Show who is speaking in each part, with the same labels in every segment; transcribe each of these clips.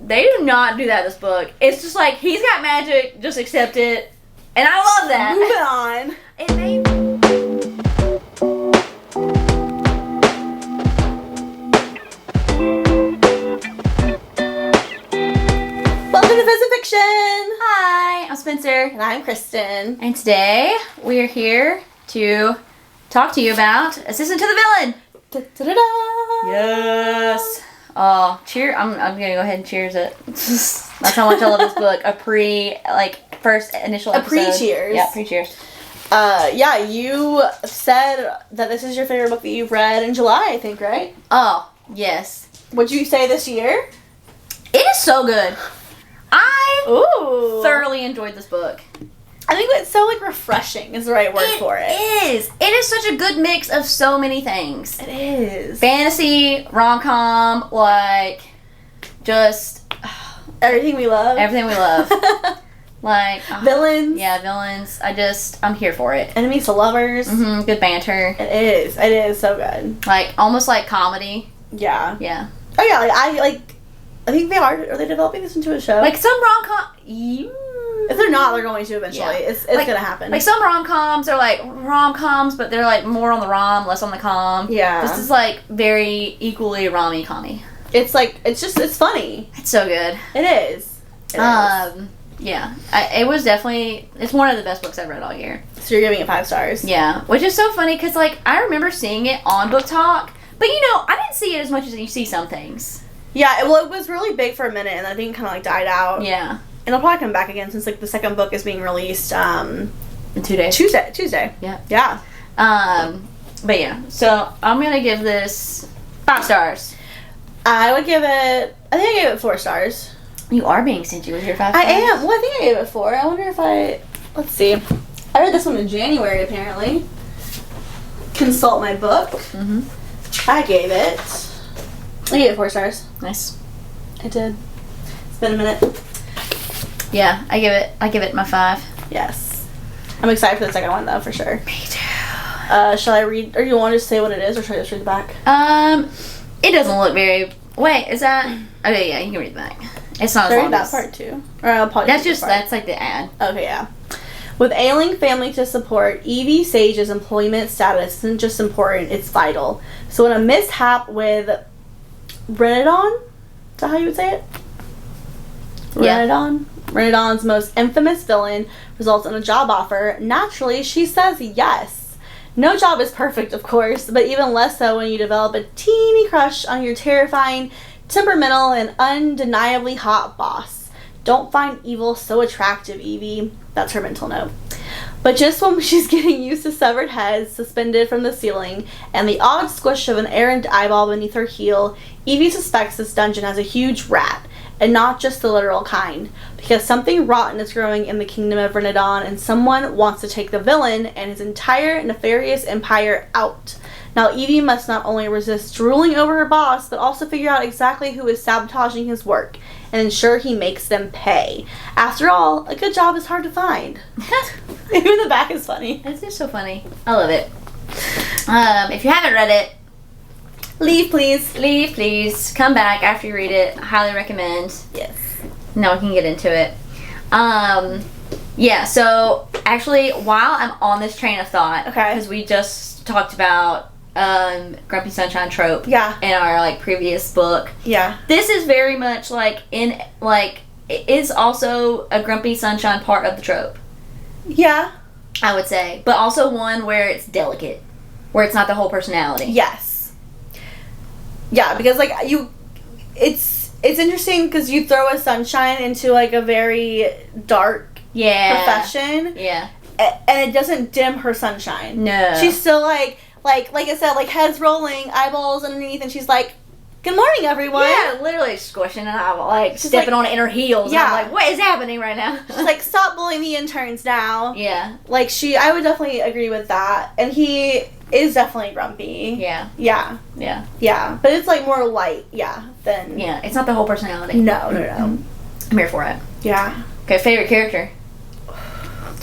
Speaker 1: They do not do that in this book. It's just like, he's got magic, just accept it. And I love that.
Speaker 2: Moving on.
Speaker 1: It made
Speaker 2: Welcome to Physics Fiction.
Speaker 1: Hi, I'm Spencer.
Speaker 2: And I'm Kristen.
Speaker 1: And today, we are here to talk to you about Assistant to the Villain.
Speaker 2: Da-da-da-da.
Speaker 1: Yes. Oh, I'm gonna go ahead and cheers it. That's how much I love this book. First initial episode.
Speaker 2: A pre-cheers.
Speaker 1: Yeah, pre-cheers.
Speaker 2: Yeah, you said that this is your favorite book that you've read in July, I think, right?
Speaker 1: Oh, yes.
Speaker 2: Would you say this year?
Speaker 1: It is so good. I
Speaker 2: Ooh.
Speaker 1: thoroughly enjoyed this book.
Speaker 2: I think it's so, refreshing is the right word for it.
Speaker 1: It is such a good mix of so many things.
Speaker 2: It is.
Speaker 1: Fantasy, rom-com, just...
Speaker 2: Everything we love.
Speaker 1: Everything we love.
Speaker 2: Villains.
Speaker 1: Yeah, villains. I'm here for it.
Speaker 2: Enemies to lovers.
Speaker 1: Mm-hmm, good banter.
Speaker 2: It is. It is so good.
Speaker 1: Almost like comedy.
Speaker 2: Yeah.
Speaker 1: Yeah.
Speaker 2: Oh yeah, I think they are they developing this into a show?
Speaker 1: Some rom-com...
Speaker 2: If they're not, they're going to eventually. Yeah. It's gonna happen.
Speaker 1: Some rom-coms are rom-coms, but they're more on the rom, less on the com.
Speaker 2: Yeah.
Speaker 1: This is very equally rommy-commy.
Speaker 2: It's it's funny.
Speaker 1: It's so good.
Speaker 2: It is.
Speaker 1: Yeah. It was definitely, it's one of the best books I've read all year.
Speaker 2: So you're giving it 5 stars?
Speaker 1: Yeah. Which is so funny because I remember seeing it on Book Talk, but I didn't see it as much as you see some things.
Speaker 2: Yeah, it was really big for a minute and I think it kind of died out.
Speaker 1: Yeah.
Speaker 2: And it'll probably come back again since the second book is being released
Speaker 1: in 2 days.
Speaker 2: Tuesday.
Speaker 1: Yeah.
Speaker 2: Yeah.
Speaker 1: But yeah, so I'm gonna give this 5 stars.
Speaker 2: I think I gave it 4 stars.
Speaker 1: You are being stingy with your 5 stars.
Speaker 2: I am. Well, I think I gave it 4. I wonder if let's see. I read this one in January apparently. Consult my book.
Speaker 1: Mm-hmm.
Speaker 2: I gave it 4 stars.
Speaker 1: Nice.
Speaker 2: I did. It's been a minute.
Speaker 1: Yeah, I give it my 5.
Speaker 2: Yes. I'm excited for the second one though, for sure.
Speaker 1: Me too.
Speaker 2: Shall I read, or you want to just say what it is, or should I just read the back?
Speaker 1: It doesn't look very... Wait, is that... Okay, yeah, you can read the back. It's not as long
Speaker 2: that
Speaker 1: as...
Speaker 2: part too. Or I'll probably
Speaker 1: that's the ad.
Speaker 2: Okay, yeah. With ailing family to support, Evie Sage's employment status isn't just important, it's vital. So when a mishap with Renadon, is that how you would say it?
Speaker 1: Yeah.
Speaker 2: Renadon's most infamous villain results in a job offer, naturally she says yes. No job is perfect, of course, but even less so when you develop a teeny crush on your terrifying, temperamental, and undeniably hot boss. Don't find evil so attractive, Evie. That's her mental note. But just when she's getting used to severed heads suspended from the ceiling and the odd squish of an errant eyeball beneath her heel, Evie suspects this dungeon has a huge rat, and not just the literal kind, because something rotten is growing in the kingdom of Renadon and someone wants to take the villain and his entire nefarious empire out. Now Evie must not only resist drooling over her boss, but also figure out exactly who is sabotaging his work and ensure he makes them pay. After all, a good job is hard to find. Even the back is funny.
Speaker 1: It's just so funny. I love it. If you haven't read it,
Speaker 2: leave please.
Speaker 1: Leave please. Come back after you read it. I highly recommend.
Speaker 2: Yes.
Speaker 1: Now we can get into it. Yeah, so actually while I'm on this train of thought,
Speaker 2: okay,
Speaker 1: because we just talked about Grumpy Sunshine trope,
Speaker 2: yeah,
Speaker 1: in our previous book,
Speaker 2: yeah,
Speaker 1: this is very much it is also a Grumpy Sunshine part of the trope, yeah, I would say, but also one where it's delicate, where it's not the whole personality.
Speaker 2: Yes. Yeah, because it's interesting because you throw a Sunshine into a very dark profession,
Speaker 1: yeah,
Speaker 2: and it doesn't dim her sunshine.
Speaker 1: No,
Speaker 2: she's still like I said, heads rolling, eyeballs underneath, and she's like, "Good morning, everyone."
Speaker 1: Yeah, literally squishing an eyeball, stepping on it in her heels. Yeah, and I'm what is happening right now?
Speaker 2: She's "Stop bullying the interns now."
Speaker 1: Yeah,
Speaker 2: I would definitely agree with that, and he is definitely grumpy.
Speaker 1: Yeah,
Speaker 2: yeah,
Speaker 1: yeah,
Speaker 2: yeah, but it's more light, than
Speaker 1: it's not the whole personality.
Speaker 2: No.
Speaker 1: I'm here for it.
Speaker 2: Yeah.
Speaker 1: Okay, favorite character.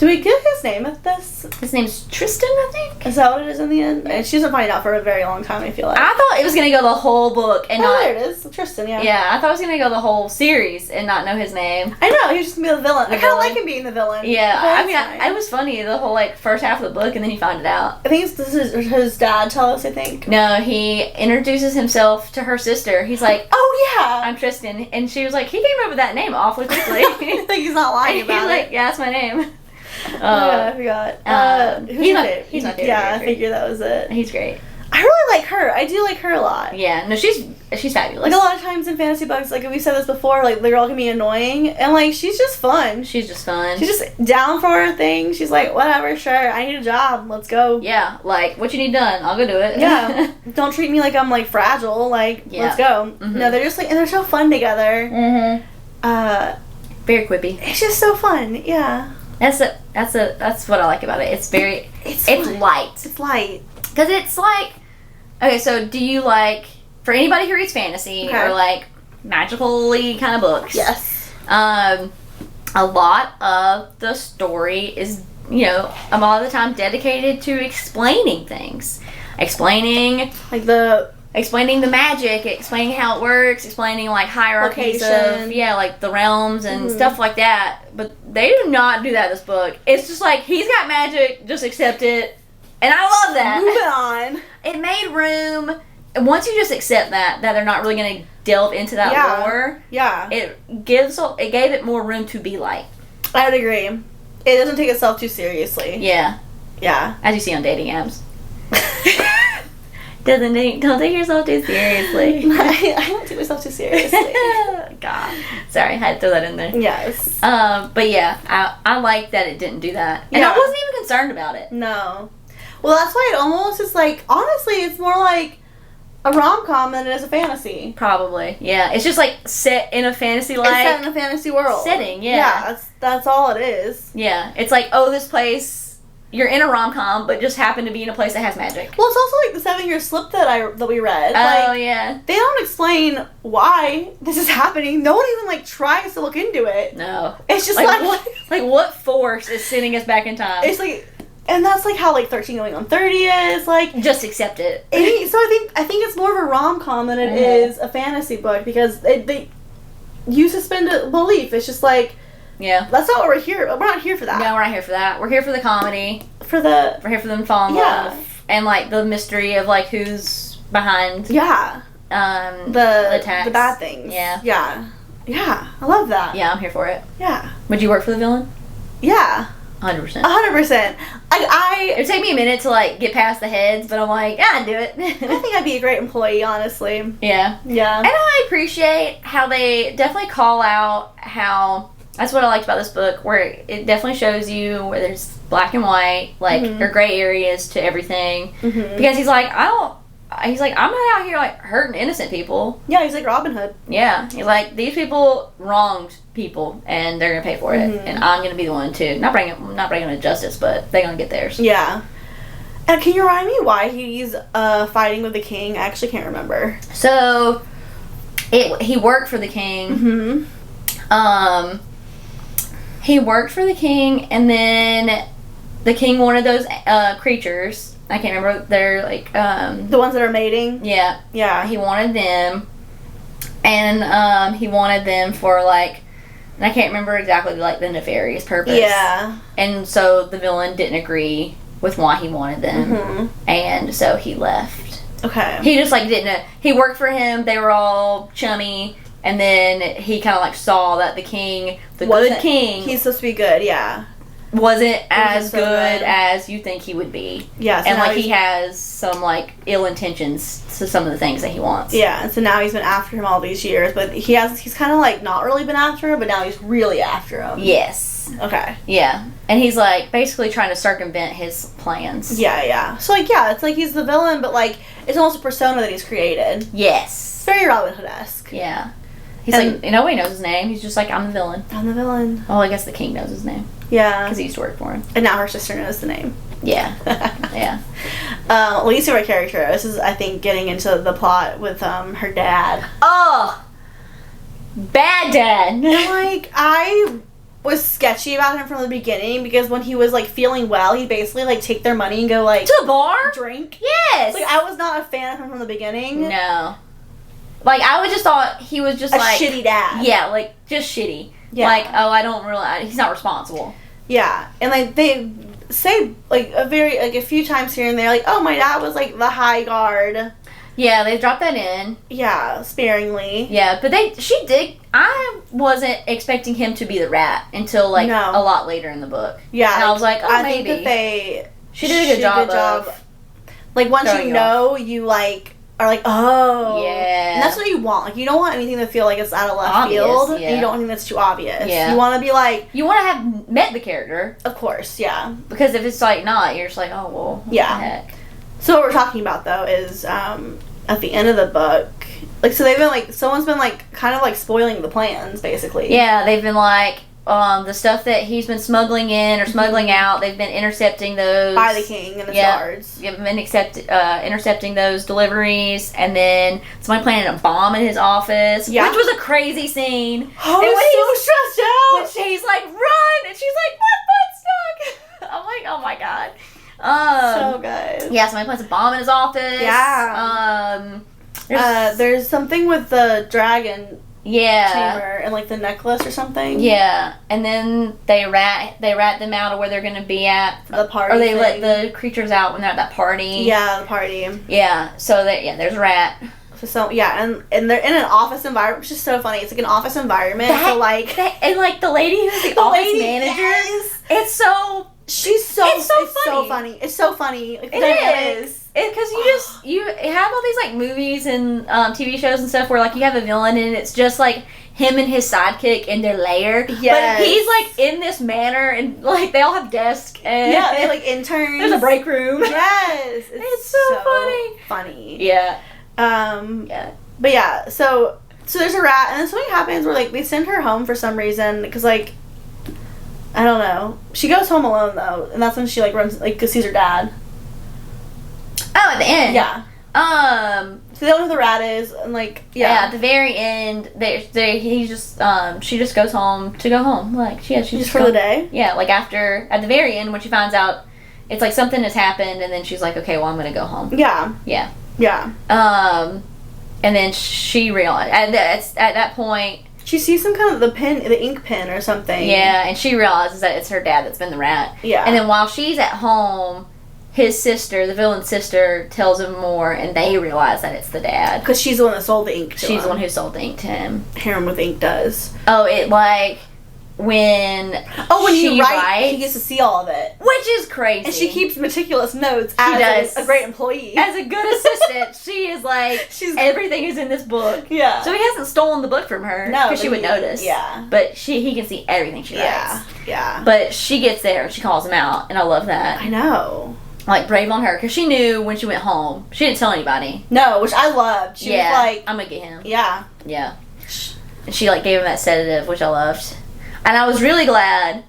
Speaker 2: Do we get his name at this?
Speaker 1: His name's Tristan, I think.
Speaker 2: Is that what it is in the end? And she doesn't find out for a very long time, I feel like.
Speaker 1: I thought it was going to go the whole book and not...
Speaker 2: there it is. Tristan, yeah.
Speaker 1: Yeah, I thought it was going to go the whole series and not know his name.
Speaker 2: I know, he was just going to be the villain. I kind of like him being the villain.
Speaker 1: Yeah, I mean, it was funny, the whole, like, first half of the book, and then you find it out.
Speaker 2: I think this is his dad tell us, I think.
Speaker 1: No, he introduces himself to her sister. He's like,
Speaker 2: oh, yeah.
Speaker 1: I'm Tristan. And she was like, he came up with that name awfully quickly.
Speaker 2: I think he's not lying about
Speaker 1: He's like, yeah, that's my name.
Speaker 2: Yeah, I forgot.
Speaker 1: He's my favorite.
Speaker 2: Yeah, I figured that was it.
Speaker 1: He's great.
Speaker 2: I really like her. I do like her a lot.
Speaker 1: Yeah, no, she's fabulous.
Speaker 2: Like, a lot of times in fantasy books, like, we said this before, like, the girl can be annoying, and, like, she's just fun.
Speaker 1: She's just fun.
Speaker 2: She's just down for her thing. She's like, whatever, sure, I need a job. Let's go.
Speaker 1: Yeah, like, what you need done, I'll go do it.
Speaker 2: Yeah. Don't treat me like I'm, like, fragile. Like, let's go. Mm-hmm. No, they're just, like, and they're so fun together.
Speaker 1: Mm-hmm. Very quippy.
Speaker 2: It's just so fun. Yeah.
Speaker 1: That's what I like about it. It's very... It's light.
Speaker 2: It's light.
Speaker 1: Because it's like... Okay, so do you like... For anybody who reads fantasy or, like, magically kind of books...
Speaker 2: Yes.
Speaker 1: A lot of the story is, you know, a lot of the time dedicated to explaining things. Explaining the magic, explaining how it works, explaining, like, hierarchies of, like, the realms and stuff like that. But they do not do that in this book. It's just like, he's got magic, just accept it. And I love that.
Speaker 2: Moving on.
Speaker 1: It made room. Once you just accept that they're not really going to delve into that lore, it gave it more room to be light.
Speaker 2: I would agree. It doesn't take itself too seriously.
Speaker 1: Yeah.
Speaker 2: Yeah.
Speaker 1: As you see on dating apps. Don't take yourself too seriously.
Speaker 2: I don't take myself too seriously.
Speaker 1: God. Sorry, I had to throw that in there.
Speaker 2: Yes.
Speaker 1: But yeah, I like that it didn't do that. And I wasn't even concerned about it.
Speaker 2: No. Well, that's why it almost is like, honestly, it's more like a rom-com than it is a fantasy.
Speaker 1: Probably. Yeah. It's just like set in a fantasy
Speaker 2: It's set in a fantasy world.
Speaker 1: Setting, yeah.
Speaker 2: Yeah, that's all it is.
Speaker 1: Yeah. It's like, oh, this place... You're in a rom-com, but just happen to be in a place that has magic.
Speaker 2: Well, it's also like the 7-year slip that we read.
Speaker 1: Oh,
Speaker 2: like,
Speaker 1: yeah.
Speaker 2: They don't explain why this is happening. No one even, like, tries to look into it.
Speaker 1: No.
Speaker 2: It's just
Speaker 1: what force is sending us back in time?
Speaker 2: It's like, and that's like how, like, 13 going on 30 is, like...
Speaker 1: Just accept it.
Speaker 2: So I think it's more of a rom-com than it is a fantasy book, because you suspend a belief. It's just like...
Speaker 1: Yeah.
Speaker 2: That's not what we're here. We're not here for that.
Speaker 1: No, we're not here for that. We're here for the comedy. We're here for them to fall in love. And, like, the mystery of, like, who's behind.
Speaker 2: Yeah.
Speaker 1: The attacks.
Speaker 2: The bad things.
Speaker 1: Yeah.
Speaker 2: Yeah. Yeah. I love that.
Speaker 1: Yeah, I'm here for it.
Speaker 2: Yeah.
Speaker 1: Would you work for the villain?
Speaker 2: Yeah.
Speaker 1: 100%.
Speaker 2: 100%. It
Speaker 1: would take me a minute to, like, get past the heads, but I'm like, I'd do it.
Speaker 2: I think I'd be a great employee, honestly.
Speaker 1: Yeah.
Speaker 2: Yeah.
Speaker 1: And I appreciate how they definitely call out how... That's what I liked about this book, where it definitely shows you where there's black and white, like, or gray areas to everything. Because he's like, I'm not out here, like, hurting innocent people.
Speaker 2: Yeah, he's like Robin Hood.
Speaker 1: Yeah. He's like, these people wronged people, and they're going to pay for it. And I'm going to be the one, too. Not bringing them to justice, but they're going to get theirs.
Speaker 2: Yeah. And can you remind me why he's fighting with the king? I actually can't remember.
Speaker 1: So, he worked for the king. He worked for the king, and then the king wanted those creatures. I can't remember. They're like...
Speaker 2: the ones that are mating?
Speaker 1: Yeah.
Speaker 2: Yeah.
Speaker 1: He wanted them. And he wanted them for, like... And I can't remember exactly, like, the nefarious purpose.
Speaker 2: Yeah.
Speaker 1: And so the villain didn't agree with why he wanted them. And so he left.
Speaker 2: Okay.
Speaker 1: He just, like, didn't... He worked for him. They were all chummy. And then he kind of, like, saw that the king, good king...
Speaker 2: He's supposed to be good, yeah.
Speaker 1: Wasn't as good as you think he would be.
Speaker 2: Yeah. So
Speaker 1: and, like, he has some, like, ill intentions to some of the things that he wants.
Speaker 2: Yeah, and so now he's been after him all these years, but he's kind of, like, not really been after him, but now he's really after him.
Speaker 1: Yes.
Speaker 2: Okay.
Speaker 1: Yeah. And he's, like, basically trying to circumvent his plans.
Speaker 2: Yeah, yeah. So, like, yeah, it's like he's the villain, but, like, it's almost a persona that he's created.
Speaker 1: Yes.
Speaker 2: It's very Robin Hood-esque.
Speaker 1: Yeah. He's like, nobody knows his name. He's just like, I'm the villain.
Speaker 2: I'm the villain.
Speaker 1: Oh, I guess the king knows his name.
Speaker 2: Yeah.
Speaker 1: Because he used to work for him.
Speaker 2: And now her sister knows the name.
Speaker 1: Yeah. Yeah.
Speaker 2: Least favorite character. This is, I think, getting into the plot with her dad.
Speaker 1: Oh! Bad dad.
Speaker 2: Like, was sketchy about him from the beginning, because when he was, like, feeling well, he'd basically, like, take their money and go, like...
Speaker 1: To a bar?
Speaker 2: Drink.
Speaker 1: Yes!
Speaker 2: Like, I was not a fan of him from the beginning.
Speaker 1: No. Like, I would just thought he was just, like...
Speaker 2: A shitty dad.
Speaker 1: Yeah, like, just shitty. Yeah. Like, oh, I don't really... He's not responsible.
Speaker 2: Yeah. And, like, they say, like, a few times here and there, like, oh, my dad was, like, the high guard.
Speaker 1: Yeah, they dropped that in.
Speaker 2: Yeah, sparingly.
Speaker 1: Yeah, but she did... I wasn't expecting him to be the rat until, like, a lot later in the book. Yeah. And I was like, oh, maybe.
Speaker 2: I think that
Speaker 1: she did a good job of...
Speaker 2: Like, once you know, you, like, are like, oh.
Speaker 1: Yeah.
Speaker 2: And that's what you want. Like, you don't want anything to feel like it's out of left field. Yeah. And you don't want anything that's too obvious. Yeah. You want to be like...
Speaker 1: You want to have met the character.
Speaker 2: Of course, yeah.
Speaker 1: Because if it's, like, not, you're just like, oh, well, what the heck?
Speaker 2: So what we're talking about, though, is at the end of the book, like, so they've been, like, someone's been, like, kind of, like, spoiling the plans, basically.
Speaker 1: Yeah, they've been, like, the stuff that he's been smuggling in or smuggling out, they've been intercepting those.
Speaker 2: By the king and his guards.
Speaker 1: They've been intercepting those deliveries, and then somebody planted a bomb in his office, which was a crazy scene.
Speaker 2: Oh, I was so stressed out!
Speaker 1: When she's like, run! And she's like, my butt's stuck! I'm like, oh my god.
Speaker 2: So good.
Speaker 1: Yeah, somebody plants a bomb in his office.
Speaker 2: Yeah. There's something with the dragon chamber and, like, the necklace or something.
Speaker 1: Yeah. And then they rat them out of where they're going to be at.
Speaker 2: The party.
Speaker 1: Or they let the creatures out when they're at that party.
Speaker 2: Yeah, the party.
Speaker 1: Yeah. So, there's a rat.
Speaker 2: So and they're in an office environment, which is so funny. It's like an office environment. And, like,
Speaker 1: the lady who's the office manager. Yes. It's so...
Speaker 2: It's so funny. It's so funny. Like,
Speaker 1: it is. Because you have all these, like, movies and TV shows and stuff where, like, you have a villain and it's just, like, him and his sidekick in their lair. Yes. But he's, like, in this manor and, like, they all have desks. And
Speaker 2: yeah, they, like, interns.
Speaker 1: There's a break room.
Speaker 2: Yes.
Speaker 1: It's so
Speaker 2: funny.
Speaker 1: Yeah.
Speaker 2: But yeah, so there's a rat, and then something happens where, like, they send her home for some reason, because, like, I don't know. She goes home alone, though, and that's when she, like, runs, like, sees her dad.
Speaker 1: Oh, at the end.
Speaker 2: Yeah. So they don't know who the rat is, and, like,
Speaker 1: at the very end, she just goes home to go home. Like, she just
Speaker 2: for the day?
Speaker 1: Yeah, like, at the very end, when she finds out, it's like something has happened, and then she's like, okay, well, I'm gonna go home.
Speaker 2: Yeah.
Speaker 1: Yeah.
Speaker 2: Yeah.
Speaker 1: And then she realized, at that point...
Speaker 2: She sees some kind of the ink pen or something.
Speaker 1: Yeah, and she realizes that it's her dad that's been the rat.
Speaker 2: Yeah.
Speaker 1: And then while she's at home, his sister, the villain's sister, tells him more, and they realize that it's the dad.
Speaker 2: Because she's the one that sold the ink to him.
Speaker 1: She's the one who sold the ink to him.
Speaker 2: Heron with ink does.
Speaker 1: Oh, it, like... when
Speaker 2: he writes, he gets to see all of it,
Speaker 1: which is crazy.
Speaker 2: And she keeps meticulous notes as a great employee,
Speaker 1: as a good assistant. She is like, everything is in this book.
Speaker 2: Yeah.
Speaker 1: So he hasn't stolen the book from her, because she would notice.
Speaker 2: Yeah.
Speaker 1: But he can see everything she writes.
Speaker 2: Yeah.
Speaker 1: But she gets there and she calls him out, and I love that.
Speaker 2: I know.
Speaker 1: Like, brave on her, because she knew when she went home. She didn't tell anybody.
Speaker 2: No, which I loved. She was like,
Speaker 1: I'm gonna get him.
Speaker 2: Yeah.
Speaker 1: Yeah. And she, like, gave him that sedative, which I loved. And I was really glad.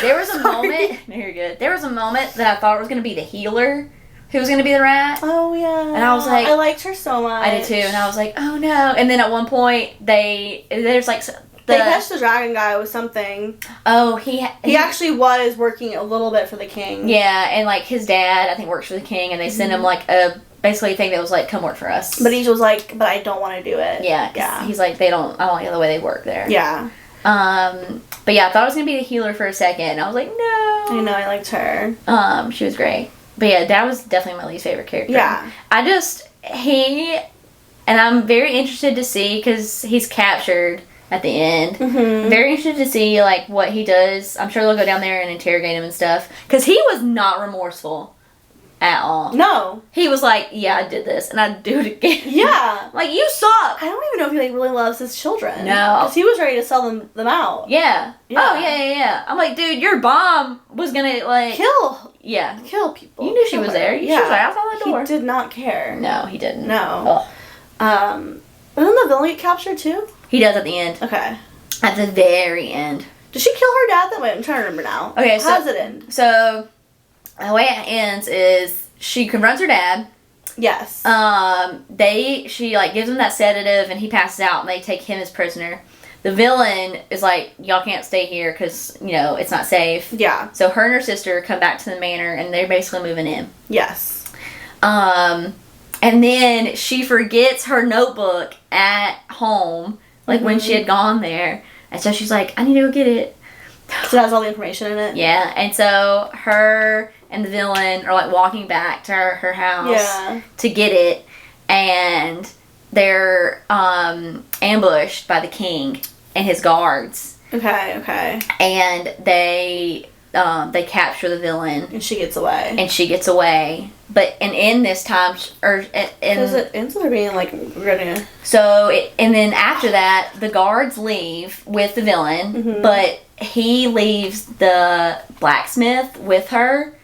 Speaker 1: There was a moment. No, you're good. There was a moment that I thought it was going to be the healer who was going to be the rat.
Speaker 2: Oh, yeah.
Speaker 1: And I was like...
Speaker 2: I liked her so much.
Speaker 1: I did, too. And I was like, oh, no. And then at one point, there's, like...
Speaker 2: They catch the dragon guy with something.
Speaker 1: Oh, he
Speaker 2: actually was working a little bit for the king.
Speaker 1: Yeah, and, like, his dad, I think, works for the king, and they sent him, like, basically a thing that was like, come work for us.
Speaker 2: But he was like, but I don't want to do it.
Speaker 1: Yeah. He's like, I don't like the way they work there.
Speaker 2: Yeah.
Speaker 1: But yeah, I thought it was gonna be the healer for a second. I was like, no.
Speaker 2: I know, I liked her.
Speaker 1: She was great. But yeah, that was definitely my least favorite character.
Speaker 2: Yeah.
Speaker 1: And I'm very interested to see, because he's captured at the end. Mm-hmm. Very interested to see, like, what he does. I'm sure they'll go down there and interrogate him and stuff. Because he was not remorseful at all.
Speaker 2: No.
Speaker 1: He was like, yeah, I did this, and I'd do it again.
Speaker 2: Yeah.
Speaker 1: Like, you suck.
Speaker 2: I don't even know if he, like, really loves his children.
Speaker 1: No.
Speaker 2: Because he was ready to sell them out.
Speaker 1: Yeah. Oh, yeah. I'm like, dude, your bomb was gonna, like...
Speaker 2: Kill people.
Speaker 1: You knew she was there. She was right outside the door.
Speaker 2: He did not care.
Speaker 1: No, he didn't.
Speaker 2: No. Doesn't the villain get captured, too?
Speaker 1: He does at the end.
Speaker 2: Okay.
Speaker 1: At the very end.
Speaker 2: Does she kill her dad that way? I'm trying to remember now.
Speaker 1: Okay,
Speaker 2: How does it end?
Speaker 1: So... the way it ends is she confronts her dad.
Speaker 2: Yes.
Speaker 1: She, like, gives him that sedative, and he passes out, and they take him as prisoner. the villain is like, y'all can't stay here because, you know, it's not safe.
Speaker 2: Yeah.
Speaker 1: So her and her sister come back to the manor, and they're basically moving in.
Speaker 2: Yes.
Speaker 1: And then she forgets her notebook at home, like when she had gone there. And so she's like, I need to go get it.
Speaker 2: So it has all the information in it?
Speaker 1: Yeah. And so her and the villain are like walking back to her house to get it. And they're ambushed by the king and his guards.
Speaker 2: Okay.
Speaker 1: And they capture the villain.
Speaker 2: And she gets away. But in this time, because it ends up being like running.
Speaker 1: So and then after that, the guards leave with the villain, but he leaves the blacksmith with her.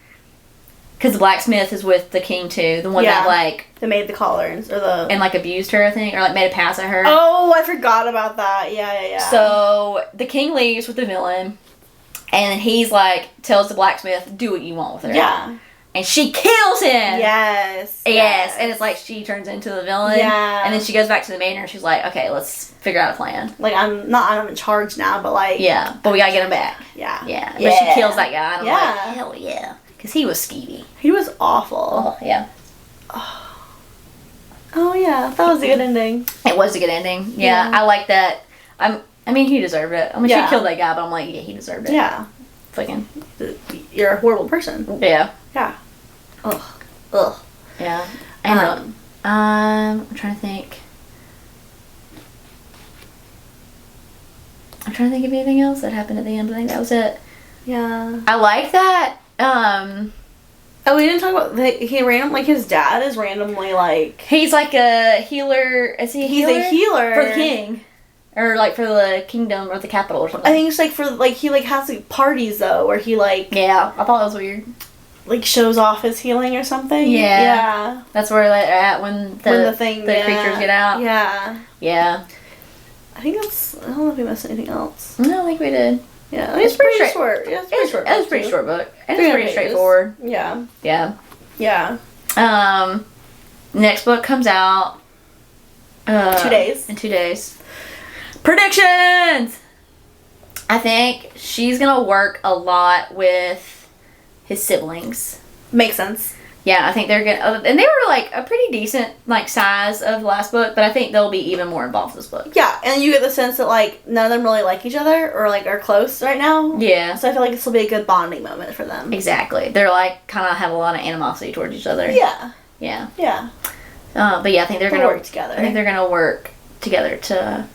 Speaker 1: Because the blacksmith is with the king too, the one that like
Speaker 2: they made the collars and
Speaker 1: like abused her, I think, or like made a pass at her.
Speaker 2: Oh, I forgot about that. Yeah.
Speaker 1: So the king leaves with the villain, and then he's like tells the blacksmith, "Do what you want with her."
Speaker 2: Yeah.
Speaker 1: And she kills him.
Speaker 2: Yes.
Speaker 1: And it's like she turns into the villain.
Speaker 2: Yeah.
Speaker 1: And then she goes back to the manor and she's like, "Okay, let's figure out a plan."
Speaker 2: Like I'm in charge now, but like
Speaker 1: but we gotta get him back.
Speaker 2: Yeah.
Speaker 1: But she kills that guy. And I'm like, hell yeah. Because he was skeevy.
Speaker 2: He was awful.
Speaker 1: Oh, yeah.
Speaker 2: Oh, yeah. That was a good ending.
Speaker 1: It was a good ending. Yeah. I like that. I mean, he deserved it. I mean, she killed that guy, but I'm like, yeah, he deserved it.
Speaker 2: Yeah.
Speaker 1: Fucking.
Speaker 2: You're a horrible person.
Speaker 1: Yeah.
Speaker 2: Yeah. Ugh.
Speaker 1: Yeah. And I'm trying to think. I'm trying to think of anything else that happened at the end, but I think that was it.
Speaker 2: Yeah.
Speaker 1: I like that.
Speaker 2: Oh, we didn't talk about his dad is randomly like...
Speaker 1: He's like a healer. Is he a healer?
Speaker 2: He's a healer.
Speaker 1: For the king. Or like for the kingdom or the capital or something.
Speaker 2: I think it's like for like he like has like parties though where he like...
Speaker 1: Yeah, I thought that was weird.
Speaker 2: Like shows off his healing or something.
Speaker 1: Yeah. That's where they're at when the creatures get out.
Speaker 2: Yeah.
Speaker 1: Yeah.
Speaker 2: I think that's... I don't know if we missed anything else.
Speaker 1: I don't think we did.
Speaker 2: Yeah, I mean, it's pretty short. Yeah, it's pretty short.
Speaker 1: It was a pretty short book. And it's pretty straightforward.
Speaker 2: Yeah.
Speaker 1: Yeah. Next book comes out
Speaker 2: 2 days.
Speaker 1: In 2 days. Predictions! I think she's gonna work a lot with his siblings.
Speaker 2: Makes sense.
Speaker 1: Yeah, I think they're gonna... And they were, like, a pretty decent, like, size of the last book, but I think they'll be even more involved in this book.
Speaker 2: Yeah, and you get the sense that, like, none of them really like each other or, like, are close right now.
Speaker 1: Yeah.
Speaker 2: So I feel like this will be a good bonding moment for them.
Speaker 1: Exactly. They're, like, kind of have a lot of animosity towards each other.
Speaker 2: Yeah.
Speaker 1: Yeah.
Speaker 2: Yeah.
Speaker 1: But, yeah, I think they're gonna...
Speaker 2: work together.
Speaker 1: I think they're gonna work together to...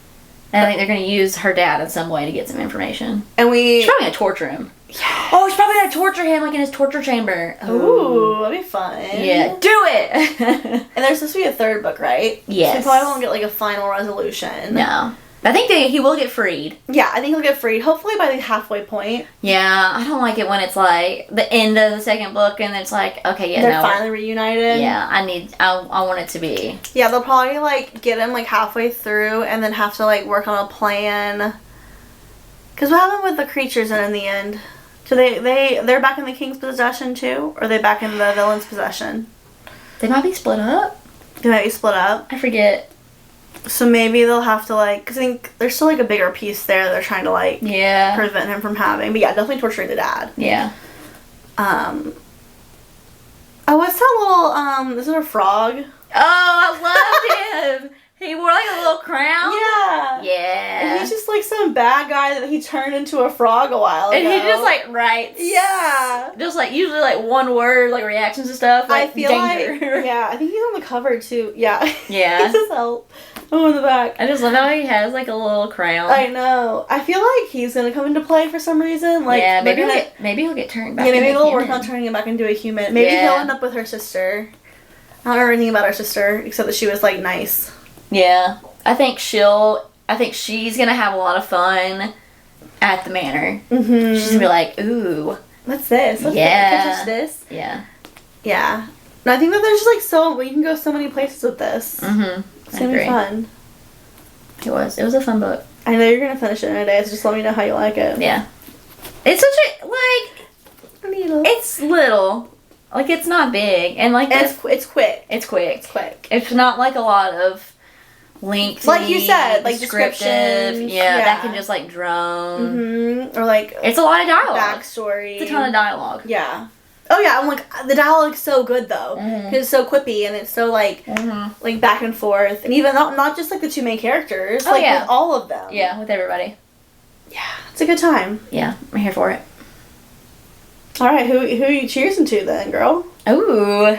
Speaker 1: And I think they're gonna use her dad in some way to get some information.
Speaker 2: And
Speaker 1: She's probably gonna torture him.
Speaker 2: Yeah.
Speaker 1: Oh, she's probably gonna torture him, like, in his torture chamber.
Speaker 2: Ooh, that'd be fun.
Speaker 1: Yeah, do it!
Speaker 2: And there's supposed to be a third book, right?
Speaker 1: Yes.
Speaker 2: So we probably won't get, like, a final resolution.
Speaker 1: No. I think he will get freed.
Speaker 2: Yeah, I think he'll get freed, hopefully by the halfway point.
Speaker 1: Yeah, I don't like it when it's, like, the end of the second book, and it's like, okay, yeah,
Speaker 2: they're finally reunited.
Speaker 1: Yeah, I want it to be.
Speaker 2: Yeah, they'll probably, like, get him, like, halfway through, and then have to, like, work on a plan. Because what happened with the creatures in the end? So they're back in the king's possession too? Or are they back in the villain's possession?
Speaker 1: They might be split up.
Speaker 2: They might be split up.
Speaker 1: I forget.
Speaker 2: So maybe they'll have to, like... Because I think there's still, like, a bigger piece there they're trying to, like...
Speaker 1: Yeah.
Speaker 2: Prevent him from having. But yeah, definitely torturing the dad.
Speaker 1: Yeah.
Speaker 2: Oh, what's that little, is it a frog?
Speaker 1: Oh, I loved him! He wore, like, a little crown.
Speaker 2: Yeah.
Speaker 1: Yeah.
Speaker 2: And he's just, like, some bad guy that he turned into a frog a while ago.
Speaker 1: And he just, like, writes.
Speaker 2: Yeah.
Speaker 1: Just, like, usually, like, one word, like, reactions and stuff. Like,
Speaker 2: I feel
Speaker 1: danger.
Speaker 2: like... Yeah, I think he's on the cover, too. Yeah.
Speaker 1: Yeah.
Speaker 2: He says help. Oh, in the back.
Speaker 1: I just love how he has, like, a little crown.
Speaker 2: I know. I feel like he's going to come into play for some reason. Like,
Speaker 1: yeah, maybe he'll get turned back.
Speaker 2: Yeah, maybe they'll work on turning him back into a human. Maybe he'll end up with her sister. I don't know anything about her sister, except that she was, like, nice.
Speaker 1: Yeah. I think she's gonna have a lot of fun at the manor. Mm-hmm. She's gonna be like, ooh.
Speaker 2: What's this? Can I touch this?
Speaker 1: Yeah.
Speaker 2: Yeah. And I think that there's just, like, we can go so many places with this.
Speaker 1: Mm-hmm.
Speaker 2: It's gonna be fun.
Speaker 1: It was a fun book.
Speaker 2: I know you're gonna finish it in a day, so just let me know how you like it.
Speaker 1: Yeah. It's such a, like...
Speaker 2: Little.
Speaker 1: It's little. Like, it's not big. And, like...
Speaker 2: And it's quick.
Speaker 1: It's quick.
Speaker 2: It's quick.
Speaker 1: It's not, like, a lot of... lengthy,
Speaker 2: like you said, like
Speaker 1: descriptive.
Speaker 2: descriptions.
Speaker 1: Yeah, that can just like drone.
Speaker 2: Mm-hmm. Or like
Speaker 1: it's a lot of dialogue.
Speaker 2: Backstory.
Speaker 1: It's a ton of dialogue.
Speaker 2: Yeah. Oh yeah, I'm like the dialogue's so good though, because it's so quippy and it's so like like back and forth, and even not just like the two main characters, like with all of them.
Speaker 1: Yeah, with everybody.
Speaker 2: Yeah, it's a good time.
Speaker 1: Yeah, I'm here for it.
Speaker 2: All right, who are you cheersing to then, girl?
Speaker 1: Ooh.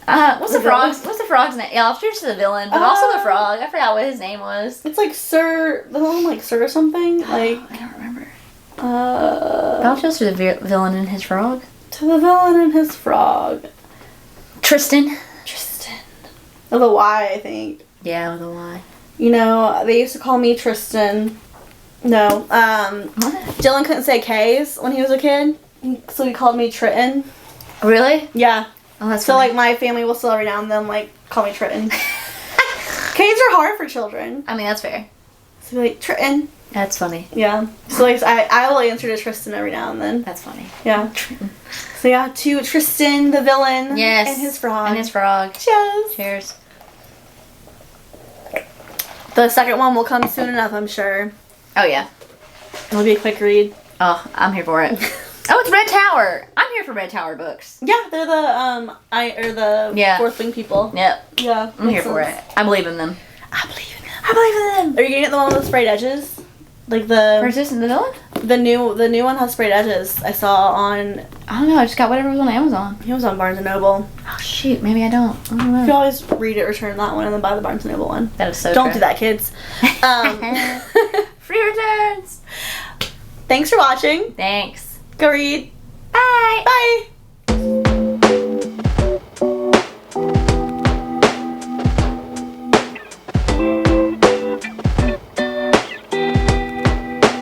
Speaker 1: What's the frog's name? Yeah, I'll cheers to the villain, but also the frog. I forgot what his name was.
Speaker 2: It's like Sir, the one like Sir or something. Like
Speaker 1: I don't remember.
Speaker 2: I'll
Speaker 1: cheers to the villain and his frog.
Speaker 2: To the villain and his frog.
Speaker 1: Tristan.
Speaker 2: With a Y, I think.
Speaker 1: Yeah, with a Y.
Speaker 2: You know, they used to call me Tristan. No, Dylan couldn't say K's when he was a kid, so he called me Triton.
Speaker 1: Really?
Speaker 2: Yeah.
Speaker 1: Oh, that's
Speaker 2: so
Speaker 1: funny.
Speaker 2: like my family will still every now and then like call me Triton. K's are hard for children.
Speaker 1: I mean, that's fair.
Speaker 2: So like Triton.
Speaker 1: That's funny.
Speaker 2: Yeah. So like I will answer to Tristan every now and then.
Speaker 1: That's funny.
Speaker 2: Yeah.
Speaker 1: Triton.
Speaker 2: So yeah, to Tristan the villain.
Speaker 1: Yes.
Speaker 2: And his frog.
Speaker 1: And his frog.
Speaker 2: Cheers.
Speaker 1: Cheers.
Speaker 2: The second one will come soon enough, I'm sure.
Speaker 1: Oh yeah.
Speaker 2: It'll be a quick read.
Speaker 1: Oh, I'm here for it. Oh, it's Red Tower. I'm here for Red Tower books.
Speaker 2: Yeah, they're the Fourth Wing people.
Speaker 1: Yep.
Speaker 2: Yeah.
Speaker 1: I'm here for it. I believe in them.
Speaker 2: I believe in them. Are you getting the one with the sprayed edges? Like the
Speaker 1: Persistent the villain?
Speaker 2: The new one has sprayed edges. I saw on
Speaker 1: I don't know, I just got whatever was on Amazon.
Speaker 2: It was on Barnes and Noble.
Speaker 1: Oh shoot, maybe I don't. I don't know.
Speaker 2: You can always read it, return that one, and then buy the Barnes and Noble one.
Speaker 1: That is so
Speaker 2: Don't
Speaker 1: true.
Speaker 2: do that, kids.
Speaker 1: Free returns.
Speaker 2: Thanks for watching.
Speaker 1: Thanks.
Speaker 2: Go read.
Speaker 1: Bye.
Speaker 2: Bye.